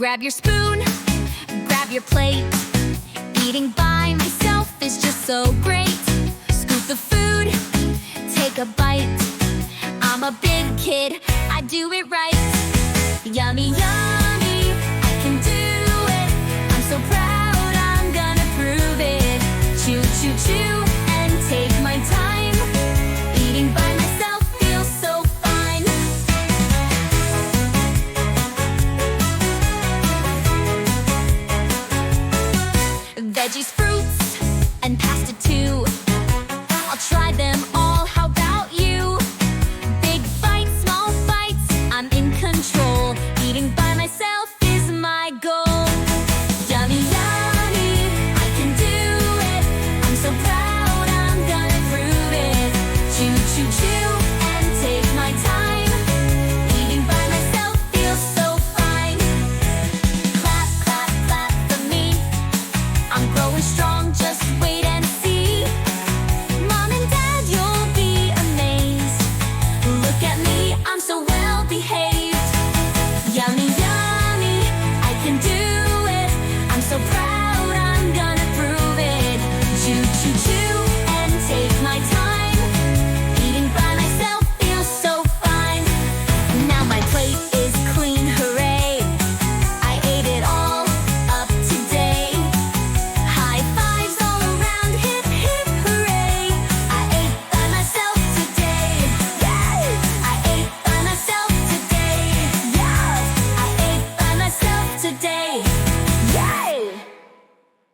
Grab your spoon, grab your plate. Eating by myself is just so great. Scoop the food, take a bite. I'm a big kid, I do it right. Yummy, yummy, I can do it. I'm so proud, I'm gonna prove it. Chew, chew, chew, and take my time. Eating by myself feels so fine. Veggies, fruits, and pasta too. I'll try them all, how about you? Big bites, small bites, I'm in control. Eating by myself is my goal. Yummy, yummy, I can do it. I'm so proud, I'm gonna prove it. Chew, chew, chew, and take my time. Eating by myself feels so fine. Clap, clap, clap for me. I'm growing strong, just wait and see. Mom and Dad, you'll be amazed. Look at me, I'm so well behaved. Yummy, yummy, I can do it. I'm so proud, I'm gonna prove it. Chew, chew, chew.